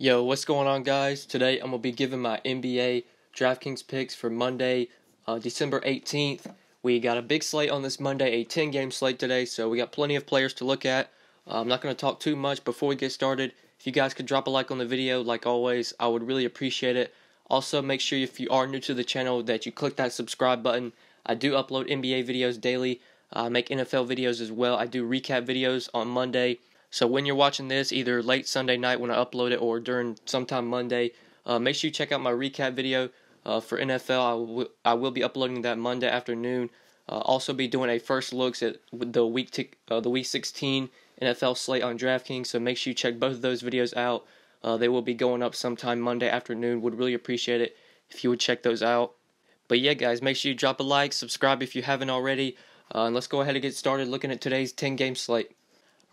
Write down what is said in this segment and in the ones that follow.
Yo, what's going on, guys? Today I'm going to be giving my NBA DraftKings picks for Monday, December 18th. We got a big slate on this Monday, a 10-game slate today, so we got plenty of players to look at. I'm not going to talk too much before we get started. If you guys could drop a like on the video, like always, I would really appreciate it. Also, make sure if you are new to the channel that you click that subscribe button. I do upload NBA videos daily. I make NFL videos as well. I do recap videos on Monday. So when you're watching this, either late Sunday night when I upload it or during sometime Monday, make sure you check out my recap video for NFL. I will be uploading that Monday afternoon. Also be doing a first looks at the week 16 NFL slate on DraftKings. So make sure you check both of those videos out. They will be going up sometime Monday afternoon. Would really appreciate it if you would check those out. But yeah, guys, make sure you drop a like, subscribe if you haven't already, and let's go ahead and get started looking at today's 10-game slate.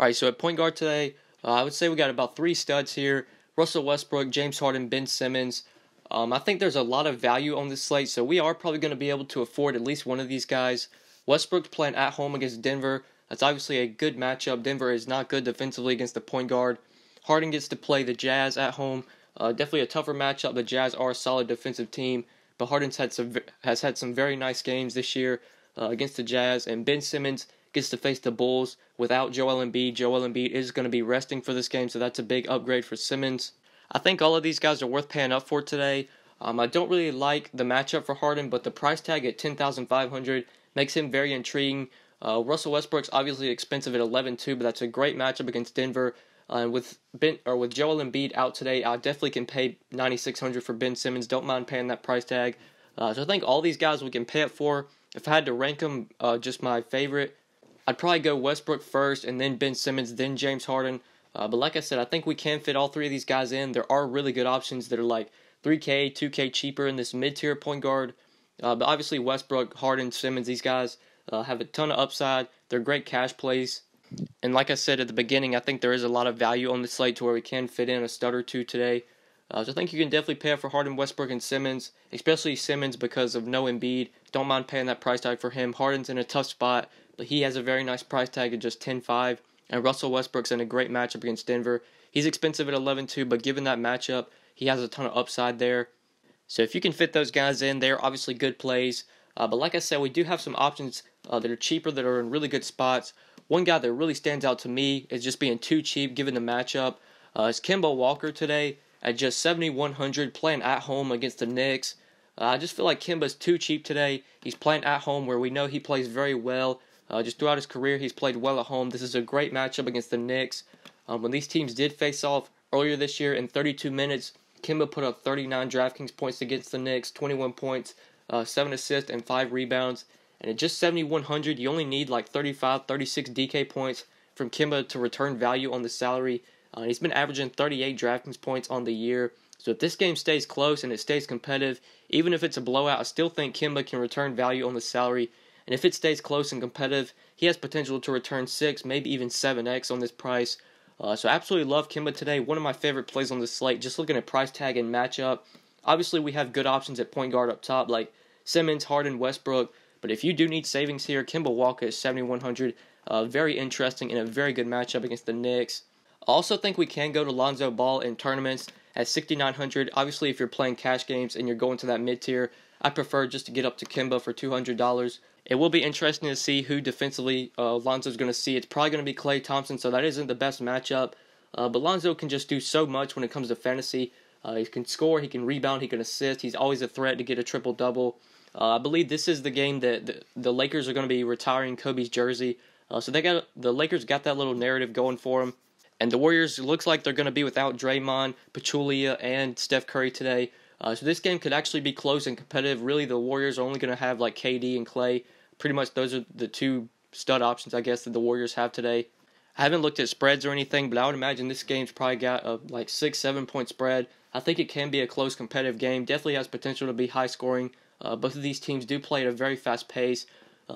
Alright, so at point guard today, I would say we got about three studs here. Russell Westbrook, James Harden, Ben Simmons. I think there's a lot of value on this slate, so we are probably going to be able to afford at least one of these guys. Westbrook's playing at home against Denver. That's obviously a good matchup. Denver is not good defensively against the point guard. Harden gets to play the Jazz at home. Definitely a tougher matchup. The Jazz are a solid defensive team, but Harden's has had some very nice games this year against the Jazz, and Ben Simmons gets to face the Bulls without Joel Embiid. Joel Embiid is going to be resting for this game, so that's a big upgrade for Simmons. I think all of these guys are worth paying up for today. I don't really like the matchup for Harden, but the price tag at $10,500 makes him very intriguing. Russell Westbrook's obviously expensive at $11,200, but that's a great matchup against Denver. With Joel Embiid out today, I definitely can pay $9,600 for Ben Simmons. Don't mind paying that price tag. So I think all these guys we can pay it for. If I had to rank them, just my favorite, I'd probably go Westbrook first, and then Ben Simmons, then James Harden. But like I said, I think we can fit all three of these guys in. There are really good options that are like $3K, $2K cheaper in this mid-tier point guard. But obviously Westbrook, Harden, Simmons, these guys have a ton of upside. They're great cash plays. And like I said at the beginning, I think there is a lot of value on the slate to where we can fit in a stud or two today. So I think you can definitely pay for Harden, Westbrook, and Simmons, especially Simmons because of no Embiid. Don't mind paying that price tag for him. Harden's in a tough spot, but he has a very nice price tag of just $10,500. And Russell Westbrook's in a great matchup against Denver. He's expensive at $11,200, but given that matchup, he has a ton of upside there. So if you can fit those guys in, they're obviously good plays. But like I said, we do have some options that are cheaper, that are in really good spots. One guy that really stands out to me is just being too cheap given the matchup. Is KEMBA Walker today at just $7,100, playing at home against the Knicks. I just feel like KEMBA's too cheap today. He's playing at home where we know he plays very well. Just throughout his career, he's played well at home. This is a great matchup against the Knicks. When these teams did face off earlier this year in 32 minutes, KEMBA put up 39 DraftKings points against the Knicks, 21 points, 7 assists, and 5 rebounds. And at just $7,100, you only need like 35, 36 DK points from KEMBA to return value on the salary. He's been averaging 38 DraftKings points on the year. So if this game stays close and it stays competitive, even if it's a blowout, I still think KEMBA can return value on the salary. And if it stays close and competitive, he has potential to return 6, maybe even 7x on this price. So absolutely love KEMBA today. One of my favorite plays on the slate, just looking at price tag and matchup. Obviously, we have good options at point guard up top, like Simmons, Harden, Westbrook. But if you do need savings here, KEMBA Walker is $7,100. Very interesting and a very good matchup against the Knicks. I also think we can go to LONZO Ball in tournaments at $6,900. Obviously, if you're playing cash games and you're going to that mid-tier, I prefer just to get up to KEMBA for $200. It will be interesting to see who defensively Lonzo's going to see. It's probably going to be KLAY Thompson, so that isn't the best matchup. But Lonzo can just do so much when it comes to fantasy. He can score, he can rebound, he can assist. He's always a threat to get a triple-double. I believe this is the game that the Lakers are going to be retiring Kobe's jersey. So the Lakers got that little narrative going for them. And the Warriors, looks like they're going to be without Draymond, Pachulia, and Steph Curry today. So this game could actually be close and competitive. Really, the Warriors are only going to have like KD and KLAY. Pretty much those are the two stud options, I guess, that the Warriors have today. I haven't looked at spreads or anything, but I would imagine this game's probably got a like 6-7 point spread. I think it can be a close competitive game. Definitely has potential to be high scoring. Both of these teams do play at a very fast pace.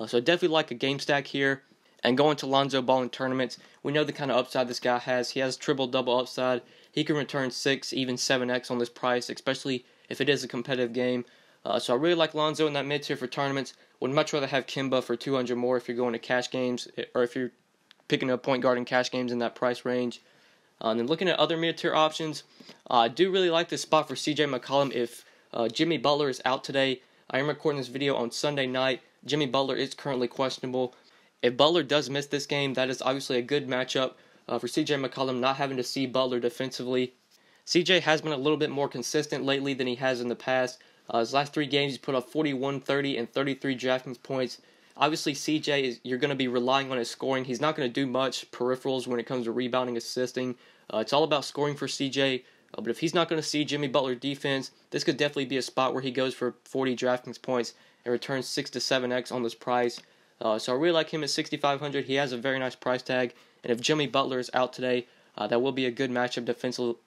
So definitely like a game stack here. And going to Lonzo Ball in tournaments, we know the kind of upside this guy has. He has triple-double upside. He can return 6, even 7x on this price, especially if it is a competitive game. So I really like Lonzo in that mid-tier for tournaments. Would much rather have KEMBA for $200 more if you're going to cash games, or if you're picking a point guard in cash games in that price range. And then looking at other mid-tier options, I do really like this spot for CJ McCollum if Jimmy Butler is out today. I am recording this video on Sunday night. Jimmy Butler is currently questionable. If Butler does miss this game, that is obviously a good matchup for CJ McCollum, not having to see Butler defensively. CJ has been a little bit more consistent lately than he has in the past. His last 3 games, he's put up 41, 30, and 33 DraftKings points. Obviously, CJ, you're going to be relying on his scoring. He's not going to do much peripherals when it comes to rebounding, assisting. It's all about scoring for CJ. But if he's not going to see Jimmy Butler defense, this could definitely be a spot where he goes for 40 DraftKings points and returns 6 to 7x on this price. So I really like him at 6,500. He has a very nice price tag. And if Jimmy Butler is out today, that will be a good matchup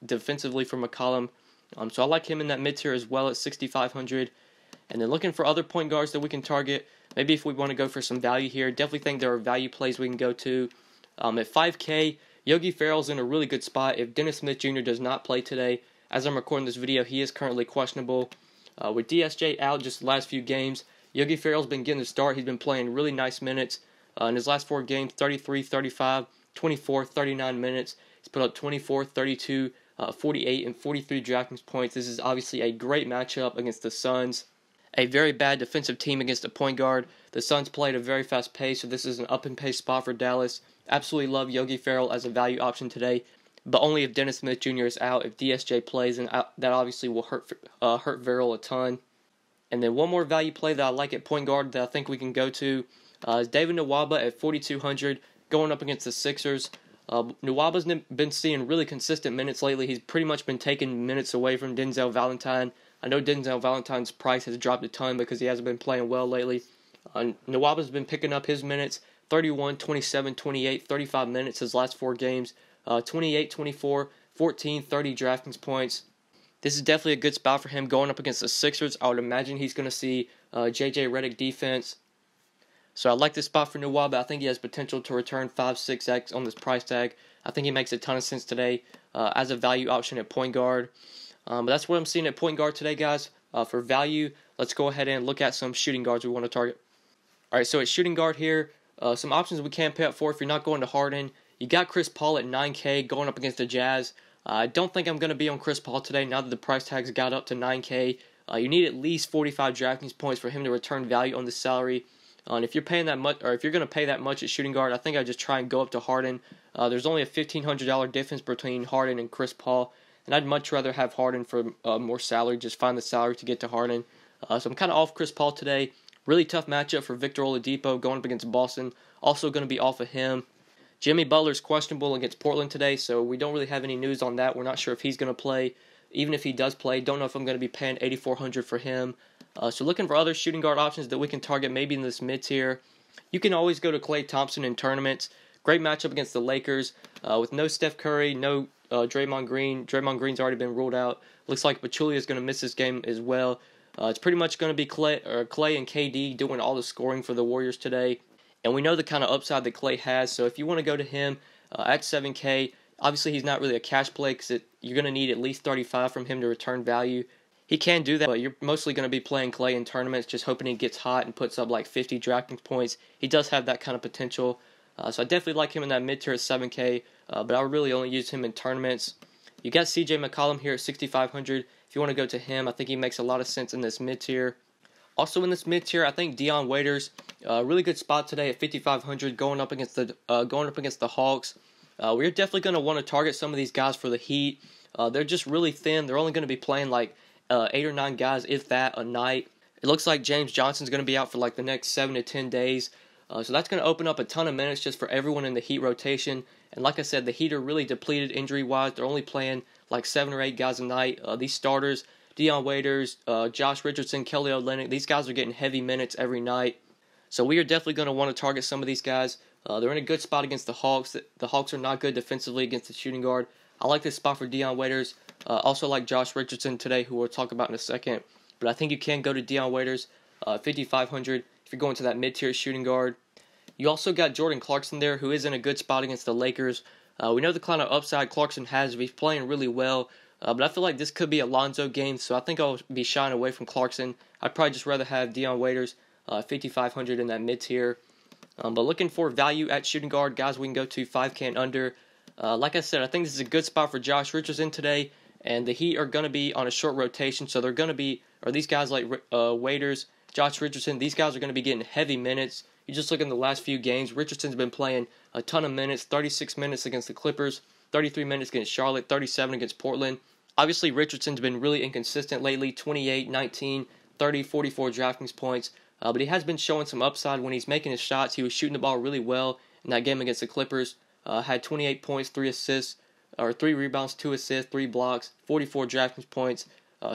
defensively for McCollum. So I like him in that mid-tier as well at 6,500. And then looking for other point guards that we can target. Maybe if we want to go for some value here, definitely think there are value plays we can go to. At 5K, Yogi Ferrell's in a really good spot. If Dennis Smith Jr. does not play today, as I'm recording this video, he is currently questionable. With DSJ out just the last few games, Yogi Ferrell's been getting the start. He's been playing really nice minutes. In his last 4 games, 33, 35, 24, 39 minutes. He's put up 24, 32, 48, and 43 DraftKings points. This is obviously a great matchup against the Suns. A very bad defensive team against a point guard. The Suns play at a very fast pace, so this is an up-and-pace spot for Dallas. Absolutely love Yogi Ferrell as a value option today, but only if Dennis Smith Jr. is out. If DSJ plays, and that obviously will hurt Ferrell a ton. And then one more value play that I like at point guard that I think we can go to is David NWABA at 4,200 going up against the Sixers. NWABA's been seeing really consistent minutes lately. He's pretty much been taking minutes away from Denzel Valentine. I know Denzel Valentine's price has dropped a ton because he hasn't been playing well lately. NWABA's been picking up his minutes, 31, 27, 28, 35 minutes his last 4 games, 28, 24, 14, 30 DraftKings points. This is definitely a good spot for him going up against the Sixers. I would imagine he's going to see J.J. Redick defense. So I like this spot for NWABA. I think he has potential to return 5, 6x on this price tag. I think he makes a ton of sense today as a value option at point guard. But that's what I'm seeing at point guard today, guys. For value, let's go ahead and look at some shooting guards we want to target. All right, so at shooting guard here, some options we can pay up for if you're not going to Harden. You got Chris Paul at 9K going up against the Jazz. I don't think I'm going to be on Chris Paul today now that the price tags got up to 9K. You need at least 45 DraftKings points for him to return value on the salary. And if you're paying that much, or if you're going to pay that much at shooting guard, I think I just try and go up to Harden. There's only a $1,500 difference between Harden and Chris Paul, and I'd much rather have Harden for more salary. Just find the salary to get to Harden. So I'm kind of off Chris Paul today. Really tough matchup for Victor Oladipo going up against Boston. Also going to be off of him. Jimmy Butler's questionable against Portland today, so we don't really have any news on that. We're not sure if he's going to play. Even if he does play, don't know if I'm going to be paying $8,400 for him. So looking for other shooting guard options that we can target maybe in this mid-tier. You can always go to KLAY Thompson in tournaments. Great matchup against the Lakers. With no Steph Curry, no Draymond Green. Draymond Green's already been ruled out. Looks like Pachulia is going to miss this game as well. It's pretty much going to be KLAY and KD doing all the scoring for the Warriors today. And we know the kind of upside that KLAY has, so if you want to go to him at 7K, obviously he's not really a cash play because you're going to need at least 35 from him to return value. He can do that, but you're mostly going to be playing KLAY in tournaments, just hoping he gets hot and puts up like 50 DraftKings points. He does have that kind of potential, so I definitely like him in that mid-tier at 7K, but I would really only use him in tournaments. You got CJ McCollum here at 6,500. If you want to go to him, I think he makes a lot of sense in this mid-tier. Also in this mid-tier, I think Dion Waiters, really good spot today at 5,500, going up against the Hawks. We're definitely going to want to target some of these guys for the Heat. They're just really thin. They're only going to be playing like 8 or 9 guys, if that, a night. It looks like James Johnson's going to be out for like the next 7 to 10 days. So that's going to open up a ton of minutes just for everyone in the Heat rotation. And like I said, the Heat are really depleted injury-wise. They're only playing like 7 or 8 guys a night. These starters, Dion Waiters, Josh Richardson, Kelly Olynyk, these guys are getting heavy minutes every night. So we are definitely going to want to target some of these guys. They're in a good spot against the Hawks. The Hawks are not good defensively against the shooting guard. I like this spot for Dion Waiters. Also like Josh Richardson today, who we'll talk about in a second. But I think you can go to Dion Waiters, 5,500, if you're going to that mid-tier shooting guard. You also got Jordan Clarkson there, who is in a good spot against the Lakers. We know the kind of upside Clarkson has. He's playing really well. But I feel like this could be a LONZO game, so I think I'll be shying away from Clarkson. I'd probably just rather have Dion Waiters, 5,500 in that mid-tier. But looking for value at shooting guard, guys we can go to 5K and under. Like I said, I think this is a good spot for Josh Richardson today, and the Heat are going to be on a short rotation, so they're going to be, or these guys like Waiters, Josh Richardson, these guys are going to be getting heavy minutes. You just look in the last few games, Richardson's been playing a ton of minutes, 36 minutes against the Clippers, 33 minutes against Charlotte, 37 against Portland. Obviously, Richardson's been really inconsistent lately, 28, 19, 30, 44 DraftKings points, but he has been showing some upside when he's making his shots. He was shooting the ball really well in that game against the Clippers, had 28 points, 3 assists, or 3 rebounds, 2 assists, 3 blocks, 44 DraftKings points.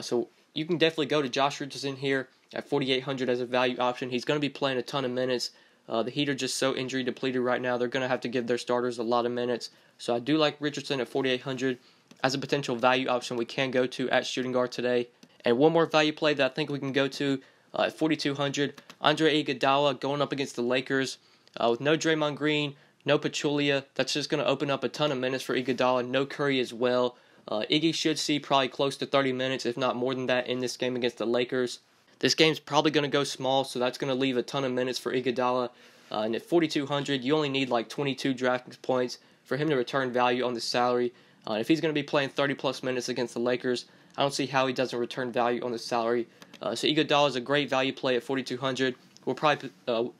So you can definitely go to Josh Richardson here at 4,800 as a value option. He's going to be playing a ton of minutes. The Heat are just so injury depleted right now. They're going to have to give their starters a lot of minutes. So I do like Richardson at 4,800 as a potential value option we can go to at shooting guard today. And one more value play that I think we can go to at 4,200, Andre Iguodala going up against the Lakers with no Draymond Green, no Pachulia. That's just going to open up a ton of minutes for Iguodala. No Curry as well. Iggy should see probably close to 30 minutes, if not more than that, in this game against the Lakers. This game's probably going to go small, so that's going to leave a ton of minutes for Iguodala. And at 4,200, you only need like 22 DraftKings points for him to return value on the salary. If he's going to be playing 30-plus minutes against the Lakers, I don't see how he doesn't return value on the salary. So Iguodala is a great value play at 4,200.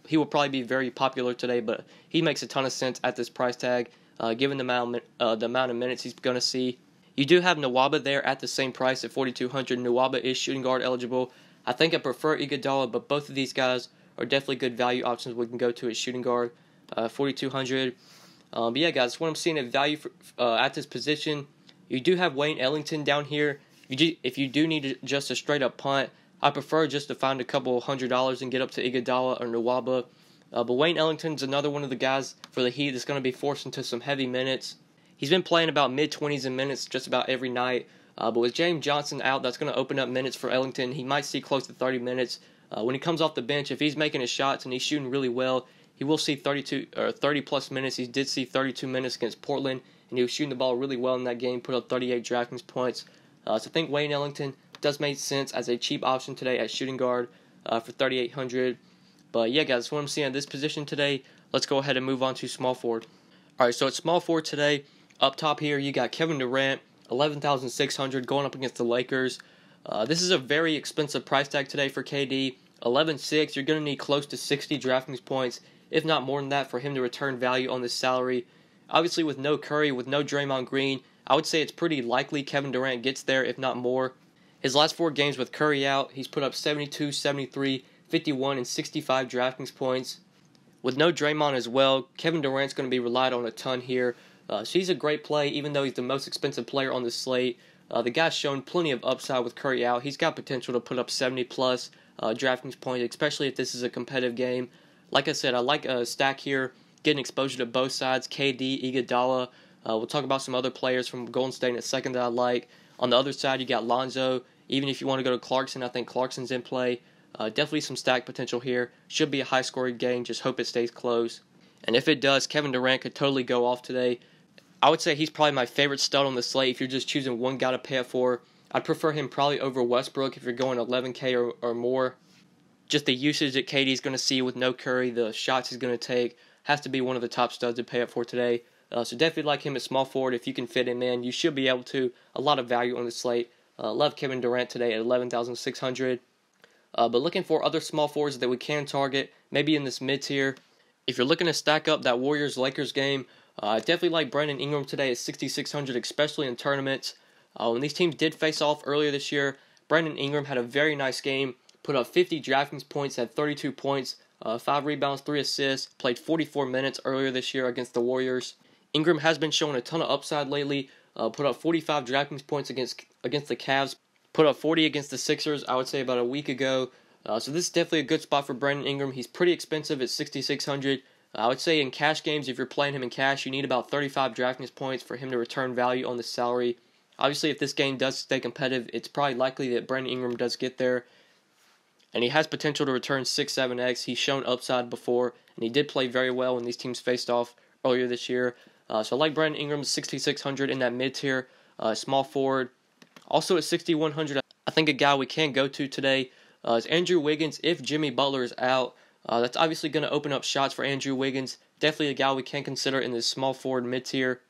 He will probably be very popular today, but he makes a ton of sense at this price tag, given the amount of minutes he's going to see. You do have NWABA there at the same price at 4,200. NWABA is shooting guard eligible. I think I prefer Iguodala, but both of these guys are definitely good value options we can go to at shooting guard, 4,200. But yeah, guys, what I'm seeing at value at this position, you do have Wayne Ellington down here. If you do need just a straight-up punt, I prefer just to find a couple $100 and get up to Iguodala or NWABA. But Wayne Ellington's another one of the guys for the Heat that's going to be forced into some heavy minutes. He's been playing about mid-20s in minutes just about every night. But with James Johnson out, that's going to open up minutes for Ellington. He might see close to 30 minutes. When he comes off the bench, if he's making his shots and he's shooting really well, he will see 30-plus minutes. He did see 32 minutes against Portland, and he was shooting the ball really well in that game, put up 38 DraftKings points. So I think Wayne Ellington does make sense as a cheap option today at shooting guard for 3,800. But yeah, guys, that's what I'm seeing at this position today. Let's go ahead and move on to small forward. All right, so at small forward today, up top here, you got Kevin Durant, 11,600 going up against the Lakers. This is a very expensive price tag today for KD. 11.6, you're going to need close to 60 DraftKings points, if not more than that, for him to return value on this salary. Obviously, with no Curry, with no Draymond Green, I would say it's pretty likely Kevin Durant gets there, if not more. His last 4 games with Curry out, he's put up 72, 73, 51, and 65 DraftKings points. With no Draymond as well, Kevin Durant's going to be relied on a ton here. So he's a great play, even though he's the most expensive player on the slate. The guy's shown plenty of upside with Curry out. He's got potential to put up 70-plus DraftKings points, especially if this is a competitive game. Like I said, I like a stack here, getting exposure to both sides, KD, Iguodala. We'll talk about some other players from Golden State in a second that I like. On the other side, you got Lonzo. Even if you want to go to Clarkson, I think Clarkson's in play. Definitely some stack potential here. Should be a high-scoring game. Just hope it stays close. And if it does, Kevin Durant could totally go off today. I would say he's probably my favorite stud on the slate if you're just choosing one guy to pay up for. I'd prefer him probably over Westbrook if you're going 11K or more. Just the usage that KD's going to see with no Curry, the shots he's going to take, has to be one of the top studs to pay up for today. So definitely like him at small forward. If you can fit him in, you should be able to. A lot of value on the slate. Love Kevin Durant today at 11,600. But looking for other small forwards that we can target, maybe in this mid-tier. If you're looking to stack up that Warriors-Lakers game, I definitely like Brandon Ingram today at 6,600, especially in tournaments. When these teams did face off earlier this year, Brandon Ingram had a very nice game, put up 50 DraftKings points, had 32 points, 5 rebounds, 3 assists, played 44 minutes earlier this year against the Warriors. Ingram has been showing a ton of upside lately, put up 45 DraftKings points against the Cavs, put up 40 against the Sixers, I would say about a week ago. So this is definitely a good spot for Brandon Ingram. He's pretty expensive at 6,600. I would say in cash games, if you're playing him in cash, you need about 35 DraftKings points for him to return value on the salary. Obviously, if this game does stay competitive, it's probably likely that Brandon Ingram does get there. And he has potential to return 6-7x. He's shown upside before, and he did play very well when these teams faced off earlier this year. So I like Brandon Ingram 6,600 in that mid-tier, small forward. Also at 6,100, I think a guy we can go to today is Andrew Wiggins if Jimmy Butler is out. That's obviously going to open up shots for Andrew Wiggins. Definitely a guy we can consider in this small forward mid-tier.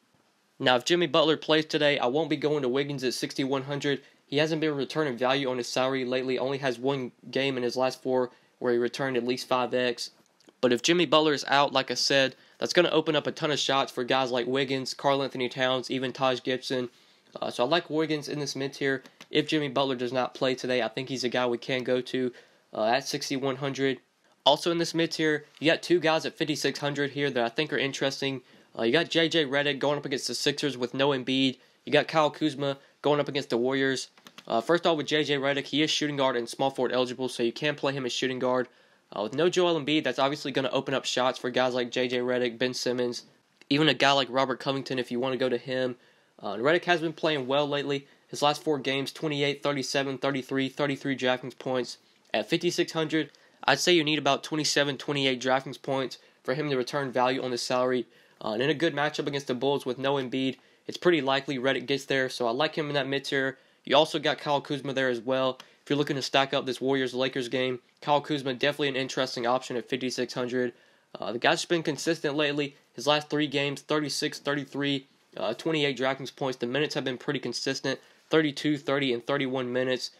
Now, if Jimmy Butler plays today, I won't be going to Wiggins at 6,100. He hasn't been returning value on his salary lately. Only has one game in his last 4 where he returned at least 5x. But if Jimmy Butler is out, like I said, that's going to open up a ton of shots for guys like Wiggins, KARL-ANTHONY Towns, even Taj Gibson. So I like Wiggins in this mid tier. If Jimmy Butler does not play today, I think he's a guy we can go to at 6,100. Also in this mid tier, you got 2 guys at 5,600 here that I think are interesting. You got JJ Redick going up against the Sixers with no Embiid. You got Kyle Kuzma going up against the Warriors. First off, with JJ Redick, he is shooting guard and small forward eligible, so you can play him as shooting guard. With no Joel Embiid, that's obviously going to open up shots for guys like JJ Redick, Ben Simmons, even a guy like Robert Covington if you want to go to him. Redick has been playing well lately. His last 4 games, 28, 37, 33, 33 DraftKings points. At 5,600, I'd say you need about 27, 28 DraftKings points for him to return value on his salary. And in a good matchup against the Bulls with no Embiid, it's pretty likely Redick gets there, so I like him in that mid-tier. You also got Kyle Kuzma there as well. If you're looking to stack up this Warriors-Lakers game, Kyle Kuzma definitely an interesting option at 5,600. The guy's been consistent lately. His last 3 games, 36, 33, 28 DraftKings points. The minutes have been pretty consistent, 32, 30, and 31 minutes.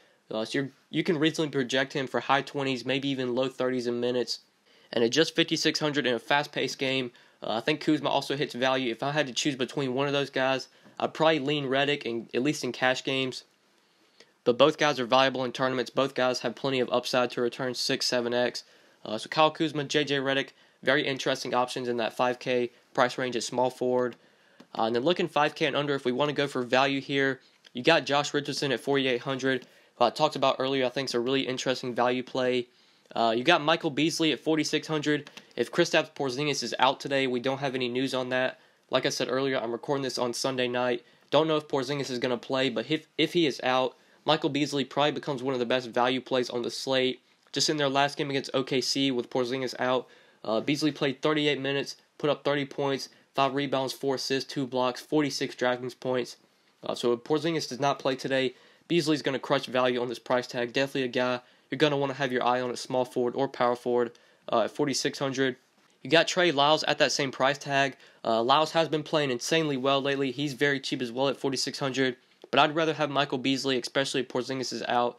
So you can reasonably project him for high 20s, maybe even low 30s in minutes. And at just 5,600 in a fast-paced game, I think Kuzma also hits value. If I had to choose between one of those guys, I'd probably lean Redick, at least in cash games. But both guys are viable in tournaments. Both guys have plenty of upside to return 6, 7x. So Kyle Kuzma, JJ Redick, very interesting options in that 5K price range at small forward. And then looking 5K and under, if we want to go for value here, you got Josh Richardson at 4,800. Who I talked about earlier, I think is a really interesting value play. You got Michael Beasley at 4,600. If Kristaps Porzingis is out today, we don't have any news on that. Like I said earlier, I'm recording this on Sunday night. Don't know if Porzingis is going to play, but if he is out, Michael Beasley probably becomes one of the best value plays on the slate. Just in their last game against OKC with Porzingis out, Beasley played 38 minutes, put up 30 points, 5 rebounds, 4 assists, 2 blocks, 46 DraftKings points. So if Porzingis does not play today, Beasley's going to crush value on this price tag. Definitely a guy you're going to want to have your eye on at small forward or power forward at 4,600. You got Trey Lyles at that same price tag. Lyles has been playing insanely well lately. He's very cheap as well at 4,600. But I'd rather have Michael Beasley, especially if Porzingis is out.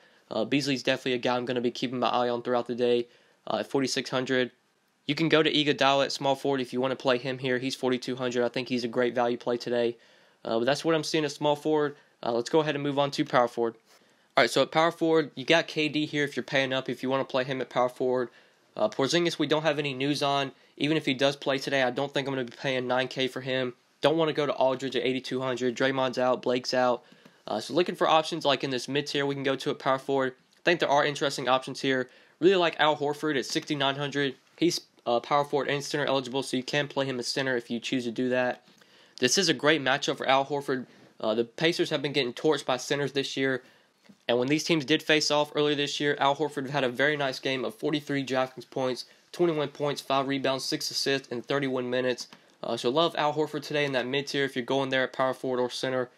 Beasley's definitely a guy I'm going to be keeping my eye on throughout the day at 4,600. You can go to IGUODALA at small forward if you want to play him here. He's 4,200. I think he's a great value play today. But that's what I'm seeing at small forward. Let's go ahead and move on to power forward. Alright, so at power forward, you got KD here if you're paying up, if you want to play him at power forward. Porzingis, we don't have any news on. Even if he does play today, I don't think I'm going to be paying 9K for him. Don't want to go to Aldridge at 8,200. Draymond's out, Blake's out. So looking for options like in this mid-tier we can go to at power forward. I think there are interesting options here. Really like Al Horford at 6,900. He's power forward and center eligible, so you can play him as center if you choose to do that. This is a great matchup for Al Horford. The Pacers have been getting torched by centers this year. And when these teams did face off earlier this year, Al Horford had a very nice game of 43 DraftKings points, 21 points, 5 rebounds, 6 assists in 31 minutes. So love Al Horford today in that mid-tier if you're going there at power forward or center.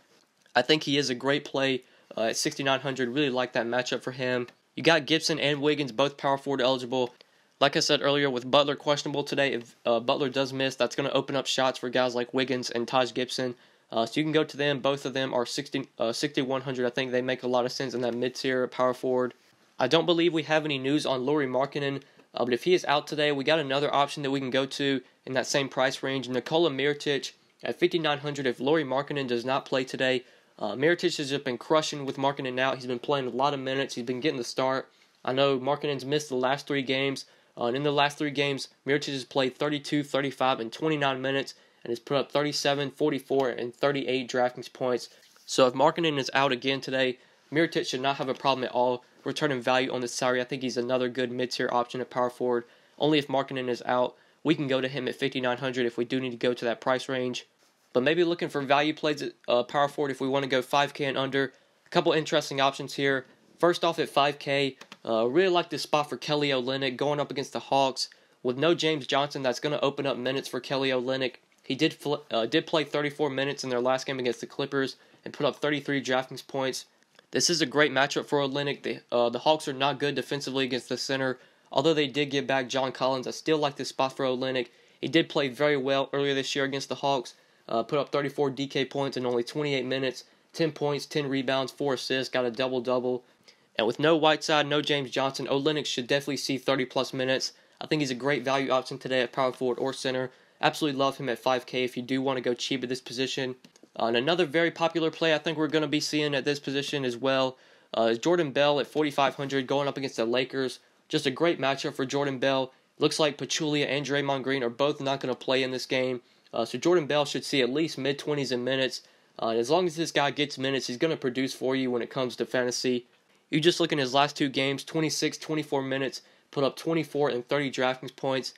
I think he is a great play at 6,900. Really like that matchup for him. You got Gibson and Wiggins, both power forward eligible. Like I said earlier, with Butler questionable today, if Butler does miss, that's going to open up shots for guys like Wiggins and Taj Gibson. So you can go to them. Both of them are 6,100. I think they make a lot of sense in that mid-tier power forward. I don't believe we have any news on Lauri Markkanen, but if he is out today, we got another option that we can go to in that same price range. NIKOLA Mirotic at 5,900. If Lauri Markkanen does not play today, Mirotic has just been crushing with Markkanen out. He's been playing a lot of minutes. He's been getting the start. I know Markkanen's missed the last 3 games. And in the last 3 games, Mirotic has played 32, 35, and 29 minutes. And has put up 37, 44, and 38 DraftKings points. So if Markkanen is out again today, Mirotic should not have a problem at all returning value on this salary. I think he's another good mid-tier option at power forward. Only if Markkanen is out, we can go to him at 5,900 if we do need to go to that price range. But maybe looking for value plays at power forward if we want to go 5K and under. A couple interesting options here. First off at 5K, really like this spot for Kelly Olynyk going up against the Hawks. With no James Johnson, that's going to open up minutes for Kelly Olynyk. He did play 34 minutes in their last game against the Clippers and put up 33 DraftKings points. This is a great matchup for Olynyk. The Hawks are not good defensively against the center. Although they did get back John Collins, I still like this spot for Olynyk. He did play very well earlier this year against the Hawks, put up 34 DK points in only 28 minutes, 10 points, 10 rebounds, 4 assists, got a double-double. And with no Whiteside, no James Johnson, OLYNYK should definitely see 30-plus minutes. I think he's a great value option today at power forward or center. Absolutely love him at 5K if you do want to go cheap at this position. And another very popular play I think we're going to be seeing at this position as well is Jordan Bell at 4,500 going up against the Lakers. Just a great matchup for Jordan Bell. Looks like Pachulia and Draymond Green are both not going to play in this game. So Jordan Bell should see at least mid-20s in minutes. As long as this guy gets minutes, he's going to produce for you when it comes to fantasy. You just look in his last 2 games, 26, 24 minutes, put up 24 and 30 DraftKings points.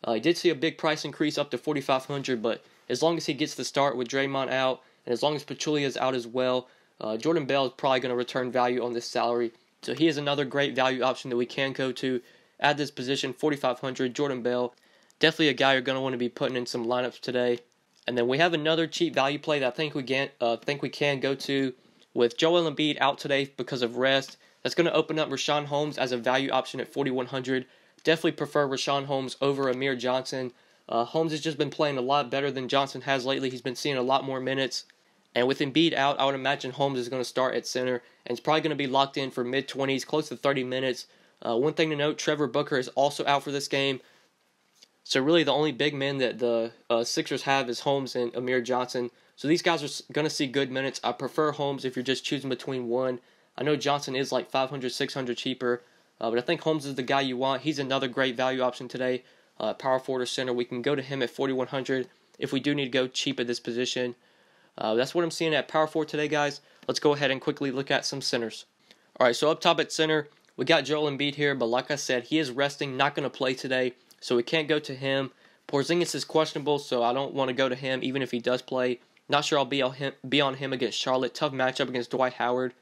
He did see a big price increase up to 4,500, but as long as he gets the start with Draymond out, and as long as Pachulia is out as well, Jordan Bell is probably going to return value on this salary. So he is another great value option that we can go to at this position, 4,500, Jordan Bell. Definitely a guy you're going to want to be putting in some lineups today. And then we have another cheap value play that I think we can go to with Joel Embiid out today because of rest. That's going to open up Richaun Holmes as a value option at 4,100. Definitely prefer Richaun Holmes over Amir Johnson. Holmes has just been playing a lot better than Johnson has lately. He's been seeing a lot more minutes. And with Embiid out, I would imagine Holmes is going to start at center. And it's probably going to be locked in for mid-20s, close to 30 minutes. One thing to note, Trevor Booker is also out for this game. So really the only big men that the Sixers have is Holmes and Amir Johnson. So these guys are going to see good minutes. I prefer Holmes if you're just choosing between one. I know Johnson is like 500, 600 cheaper. But I think Holmes is the guy you want. He's another great value option today. Power forward or center. We can go to him at 4,100 if we do need to go cheap at this position. That's what I'm seeing at power forward today, guys. Let's go ahead and quickly look at some centers. Alright, so up top at center, we got Joel Embiid here, but like I said, he is resting, not going to play today, so we can't go to him. Porzingis is questionable, so I don't want to go to him even if he does play. Not sure I'll be on him against Charlotte. Tough matchup against Dwight Howard.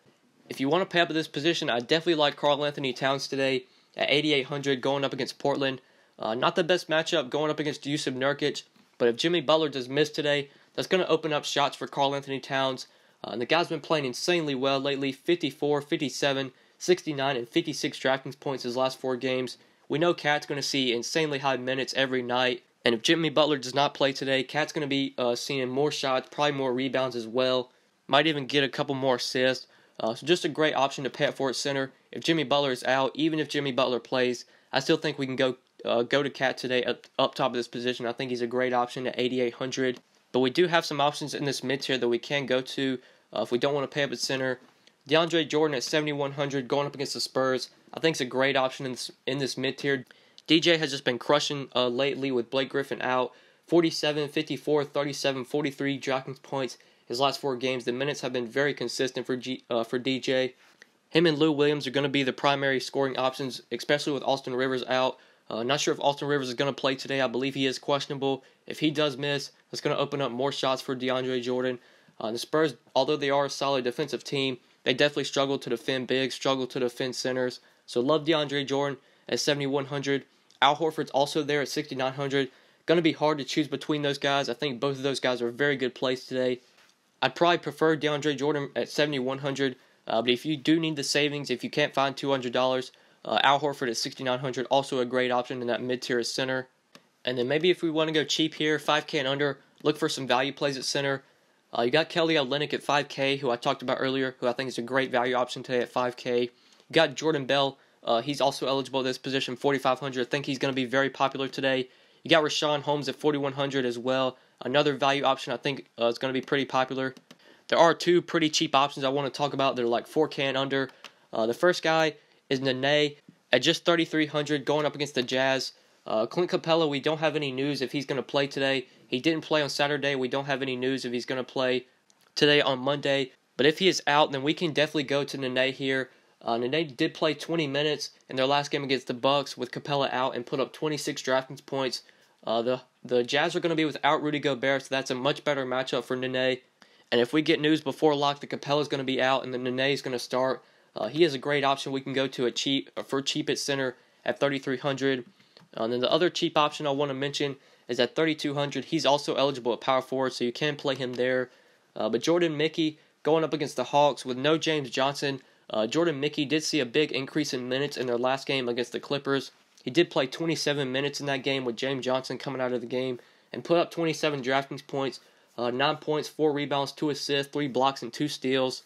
If you want to pay up at this position, I definitely like KARL-ANTHONY Towns today at 8,800 going up against Portland. Not the best matchup going up against Jusuf Nurkic, but if Jimmy Butler does miss today, that's going to open up shots for KARL-ANTHONY Towns. And the guy's been playing insanely well lately, 54, 57, 69, and 56 DraftKings points his last 4 games. We know Cat's going to see insanely high minutes every night. And if Jimmy Butler does not play today, Cat's going to be seeing more shots, probably more rebounds as well. Might even get a couple more assists. So just a great option to pay up for at center. If Jimmy Butler is out, even if Jimmy Butler plays, I still think we can go to Cat today up top of this position. I think he's a great option at 8,800. But we do have some options in this mid-tier that we can go to if we don't want to pay up at center. DeAndre Jordan at 7,100 going up against the Spurs. I think it's a great option in this mid-tier. DJ has just been crushing lately with Blake Griffin out. 47, 54, 37, 43 DraftKings points his last 4 games. The minutes have been very consistent for DJ. Him and Lou Williams are going to be the primary scoring options, especially with Austin Rivers out. Not sure if Austin Rivers is going to play today. I believe he is questionable. If he does miss, that's going to open up more shots for DeAndre Jordan. The Spurs, although they are a solid defensive team, they definitely struggle to defend bigs, struggle to defend centers. So love DeAndre Jordan at 7,100. Al Horford's also there at 6,900. Going to be hard to choose between those guys. I think both of those guys are very good plays today. I'd probably prefer DeAndre Jordan at 7,100. But if you do need the savings, if you can't find $200, Al Horford at 6,900, also a great option in that mid-tier center. And then maybe if we want to go cheap here, 5K and under, look for some value plays at center. You got OLYNYK at 5K, who I talked about earlier, who I think is a great value option today at 5K. You got Jordan Bell. He's also eligible at this position, 4,500. I think he's going to be very popular today. You got Richaun Holmes at 4,100 as well. Another value option I think is going to be pretty popular. There are 2 pretty cheap options I want to talk about. They're like 4K and under. The first guy is NENE at just 3,300 going up against the Jazz. Clint Capella, we don't have any news if he's going to play today. He didn't play on Saturday. We don't have any news if he's going to play today on Monday. But if he is out, then we can definitely go to NENE here. NENE did play 20 minutes in their last game against the Bucks with Capella out and put up 26 DraftKings points. The Jazz are going to be without Rudy Gobert, so that's a much better matchup for NENE. And if we get news before lock that Capella is going to be out and then NENE is going to start, he is a great option we can go to for cheap at center at 3,300. And then the other cheap option I want to mention is at 3,200. He's also eligible at power forward, so you can play him there. But Jordan Mickey going up against the Hawks with no James Johnson. Jordan Mickey did see a big increase in minutes in their last game against the Clippers. He did play 27 minutes in that game with James Johnson coming out of the game and put up 27 DraftKings points. 9 points, 4 rebounds, 2 assists, 3 blocks, and 2 steals.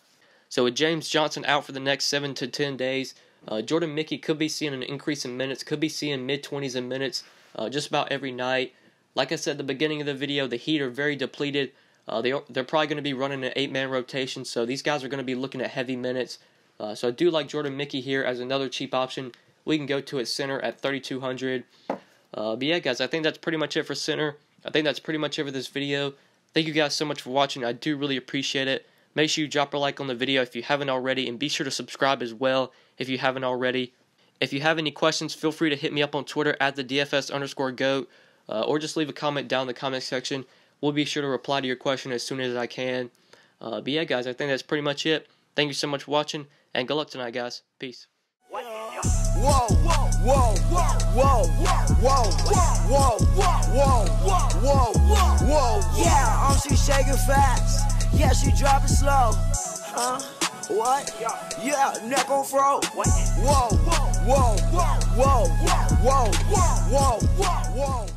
So with James Johnson out for the next 7 to 10 days, Jordan Mickey could be seeing an increase in minutes, could be seeing mid-20s in minutes just about every night. Like I said at the beginning of the video, the Heat are very depleted. They're probably going to be running an 8-man rotation, so these guys are going to be looking at heavy minutes. So I do like Jordan Mickey here as another cheap option. We can go to at center at 3,200. But yeah, guys, I think that's pretty much it for center. I think that's pretty much it for this video. Thank you guys so much for watching. I do really appreciate it. Make sure you drop a like on the video if you haven't already, and be sure to subscribe as well if you haven't already. If you have any questions, feel free to hit me up on Twitter at the DFS_GOAT, or just leave a comment down in the comment section. We'll be sure to reply to your question as soon as I can. But yeah, guys, I think that's pretty much it. Thank you so much for watching, and good luck tonight, guys. Peace. Whoa, whoa, whoa, whoa, whoa, whoa, whoa, whoa, whoa, whoa. Yeah, she shaking fast. Yeah, she dropping slow. Huh? What? Yeah, neck on fro. Whoa, whoa, whoa, whoa, whoa, whoa, whoa, whoa, whoa.